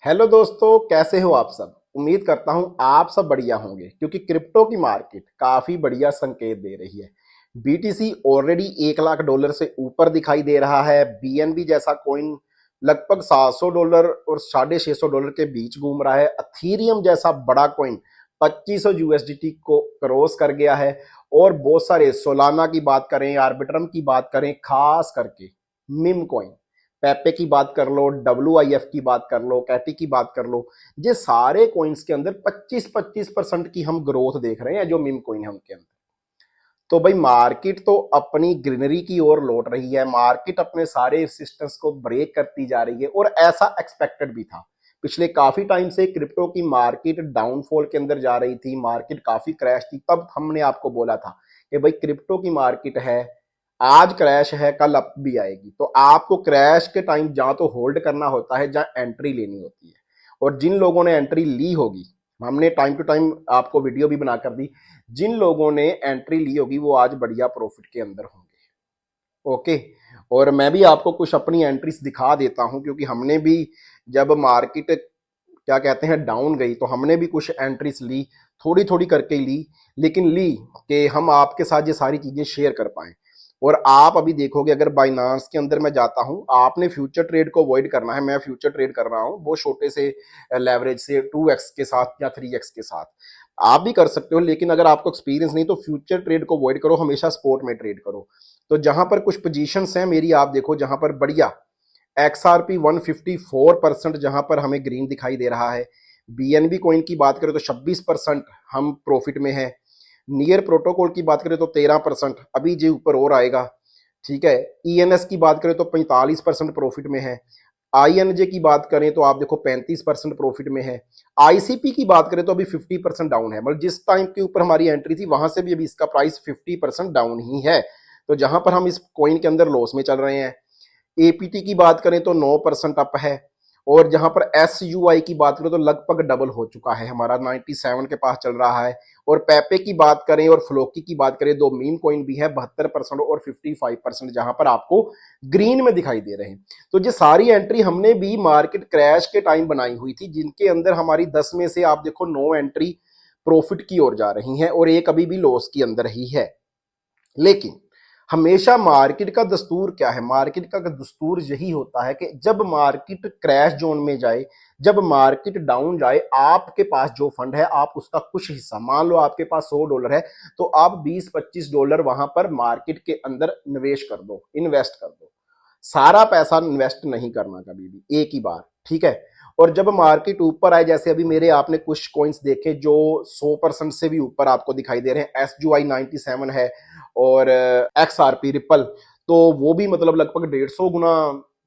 Hello दोस्तों, कैसे हो आप सब। उम्मीद करता हूं आप सब बढ़िया होंगे क्योंकि क्रिप्टो की मार्केट काफी बढ़िया संकेत दे रही है। बीटीसी ऑलरेडी 1 लाख डॉलर से ऊपर दिखाई दे रहा है। बीएनबी जैसा कॉइन लगभग $700 और $650 के बीच घूम रहा है। अथीरियम जैसा बड़ा कॉइन 2500 यूएसडीटी को क्रॉस कर गया है। और बहुत सारे सोलाना की बात करें, आर्बिट्रम की बात करें, खास करके मिम कॉइन, पेपे की बात कर लो, WIF की बात कर लो, कैटी की बात कर लो, ये सारे कॉइन्स के अंदर 25-25% की हम ग्रोथ देख रहे हैं जो मीम कॉइन है उनके अंदर। तो भाई मार्केट तो अपनी ग्रीनरी की ओर लौट रही है। मार्केट अपने सारे रेजिस्टेंस को ब्रेक करती जा रही है और ऐसा एक्सपेक्टेड भी था। पिछले काफी टाइम से क्रिप्टो की मार्केट डाउनफॉल के अंदर जा रही थी, मार्केट काफी क्रैश थी। तब हमने आपको बोला था कि भाई क्रिप्टो की मार्केट है, आज क्रैश है, कल अप भी आएगी। तो आपको क्रैश के टाइम जहां तो होल्ड करना होता है, जहां एंट्री लेनी होती है। और जिन लोगों ने एंट्री ली होगी, हमने टाइम टू टाइम आपको वीडियो भी बनाकर दी, जिन लोगों ने एंट्री ली होगी वो आज बढ़िया प्रॉफिट के अंदर होंगे। ओके। और मैं भी आपको कुछ अपनी एंट्रीज दिखा देता हूं क्योंकि हमने भी जब मार्केट क्या कहते हैं डाउन गई तो हमने भी कुछ एंट्रीज ली, थोड़ी थोड़ी करके ली, लेकिन ली कि हम आपके साथ ये सारी चीजें शेयर कर पाए। और आप अभी देखोगे, अगर बाइनांस के अंदर मैं जाता हूं, आपने फ्यूचर ट्रेड को अवॉइड करना है। मैं फ्यूचर ट्रेड कर रहा हूं वो छोटे से लेवरेज से 2x के साथ या 3x के साथ। आप भी कर सकते हो, लेकिन अगर आपको एक्सपीरियंस नहीं तो फ्यूचर ट्रेड को अवॉइड करो, हमेशा स्पोर्ट में ट्रेड करो। तो जहां पर कुछ पोजीशंस हैं मेरी, आप देखो जहां पर बढ़िया XRP 154% जहां पर हमें ग्रीन दिखाई दे रहा है। BNB कॉइन की बात करें तो 26% हम प्रॉफिट में है। नियर प्रोटोकॉल की बात करें तो 13%, अभी जो ऊपर और आएगा। ठीक है। ENS की बात करें तो 45% प्रॉफिट में है। INJ की बात करें तो आप देखो 35% प्रॉफिट में है। ICP की बात करें तो अभी 50% डाउन है, मतलब जिस टाइम के ऊपर हमारी एंट्री थी वहां से भी अभी इसका प्राइस 50% डाउन ही है। तो जहां पर हम इस कॉइन के अंदर लॉस में चल रहे हैं। APT की बात करें तो 9% अप है। और जहां पर SUI की बात करें तो लगभग डबल हो चुका है, हमारा 97 के पास चल रहा है। और पेपे की बात करें और फ्लोकी की बात करें, दो मीम कॉइन भी है 72% और 55% जहां पर आपको ग्रीन में दिखाई दे रहे हैं। तो ये सारी एंट्री हमने भी मार्केट क्रैश के टाइम बनाई हुई थी, जिनके अंदर हमारी 10 में से आप देखो 9 एंट्री प्रॉफिट की ओर जा रही हैं और एक अभी भी लॉस की अंदर ही है। लेकिन हमेशा मार्केट का दस्तूर क्या है, मार्केट का दस्तूर यही होता है कि जब मार्केट क्रैश जोन में जाए, जब मार्केट डाउन जाए, आपके पास जो फंड है आप उसका कुछ हिस्सा, मान लो आपके पास $100 है तो आप $20-25 वहां पर मार्केट के अंदर निवेश कर दो, इन्वेस्ट कर दो। सारा पैसा इन्वेस्ट नहीं करना कभी भी एक ही बार, ठीक है। और जब मार्केट ऊपर आए, जैसे अभी मेरे आपने कुछ कॉइन्स देखे जो 100% से भी ऊपर आपको दिखाई दे रहे हैं, SUI 97 है और XRP रिपल, तो वो भी मतलब लगभग 150 गुना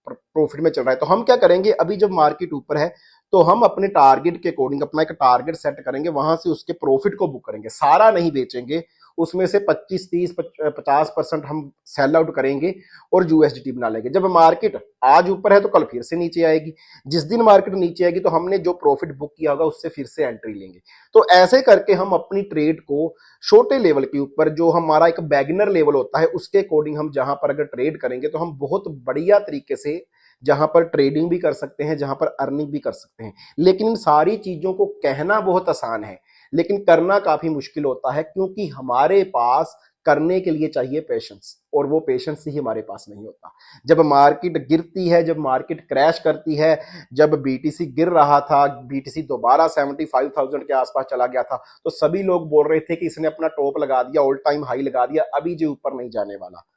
प्रॉफिट में चल रहा है। तो हम क्या करेंगे, अभी जब मार्केट ऊपर है तो हम अपने टारगेट के अकॉर्डिंग अपना एक टारगेट सेट करेंगे, वहां से उसके प्रॉफिट को बुक करेंगे, सारा नहीं बेचेंगे। उसमें से 25-30-50% हम सेल आउट करेंगे और यूएसडीटी बना लेंगे। जब मार्केट आज ऊपर है तो कल फिर से नीचे आएगी, जिस दिन मार्केट नीचे आएगी तो हमने जो प्रॉफिट बुक किया होगा उससे फिर से एंट्री लेंगे। तो ऐसे करके हम अपनी ट्रेड को छोटे लेवल के ऊपर, जो हमारा एक बैगनर लेवल होता है, उसके अकॉर्डिंग हम जहां पर अगर ट्रेड करेंगे तो हम बहुत बढ़िया तरीके से जहां पर ट्रेडिंग भी कर सकते हैं, जहां पर अर्निंग भी कर सकते हैं। लेकिन इन सारी चीजों को कहना बहुत आसान है, लेकिन करना काफी मुश्किल होता है, क्योंकि हमारे पास करने के लिए चाहिए पेशेंस, और वो पेशेंस ही हमारे पास नहीं होता। जब मार्केट गिरती है, जब मार्केट क्रैश करती है, जब बीटीसी गिर रहा था, बीटीसी दोबारा 75,000 के आसपास चला गया था, तो सभी लोग बोल रहे थे कि इसने अपना टॉप लगा दिया, ऑल टाइम हाई लगा दिया, अभी जो ऊपर नहीं जाने वाला।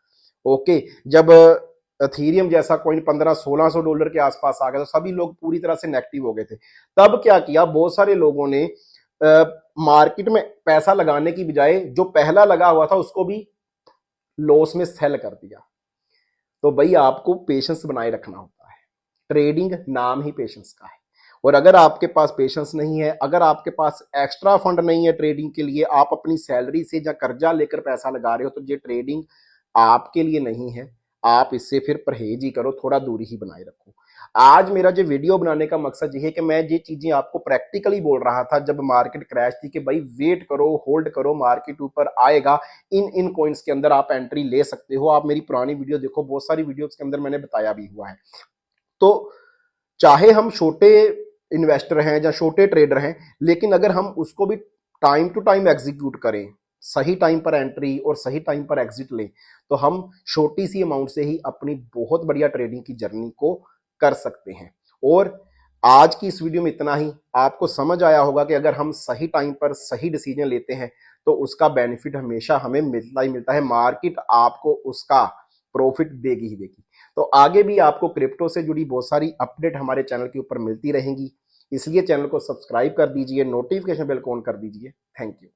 ओके। जब अथीरियम जैसा कॉइन $1500-1600 के आसपास आ गया तो सभी लोग पूरी तरह से नेगेटिव हो गए थे। तब क्या किया, बहुत सारे लोगों ने मार्केट में पैसा लगाने की बजाय जो पहला लगा हुआ था उसको भी लॉस में सेल कर दिया। तो भाई आपको पेशेंस बनाए रखना होता है, ट्रेडिंग नाम ही पेशेंस का है। और अगर आपके पास पेशेंस नहीं है, अगर आपके पास एक्स्ट्रा फंड नहीं है ट्रेडिंग के लिए, आप अपनी सैलरी से या कर्जा लेकर पैसा लगा रहे हो, तो ये ट्रेडिंग आपके लिए नहीं है। आप इससे फिर परहेज ही करो, थोड़ा दूरी ही बनाए रखो। आज मेरा जो वीडियो बनाने का मकसद ये है कि मैं ये चीजें आपको प्रैक्टिकली बोल रहा था जब मार्केट क्रैश थी, कि भाई वेट करो, होल्ड करो, मार्केट ऊपर आएगा, इन इन कॉइन्स के अंदर आप एंट्री ले सकते हो। आप मेरी पुरानी वीडियो देखो, बहुत सारी वीडियोस के अंदर मैंने बताया भी हुआ है। तो चाहे हम छोटे इन्वेस्टर हैं या छोटे ट्रेडर हैं, लेकिन अगर हम उसको भी टाइम टू टाइम एग्जीक्यूट करें, सही टाइम पर एंट्री और सही टाइम पर एग्जिट लें, तो हम छोटी सी अमाउंट से ही अपनी बहुत बढ़िया ट्रेडिंग की जर्नी को कर सकते हैं। और आज की इस वीडियो में इतना ही। आपको समझ आया होगा कि अगर हम सही टाइम पर सही डिसीजन लेते हैं तो उसका बेनिफिट हमेशा हमें मिलता ही मिलता है, मार्केट आपको उसका प्रॉफिट देगी ही देगी। तो आगे भी आपको क्रिप्टो से जुड़ी बहुत सारी अपडेट हमारे चैनल के ऊपर मिलती रहेंगी, इसलिए चैनल को सब्सक्राइब कर दीजिए, नोटिफिकेशन बेल को ऑन कर दीजिए। Thank you.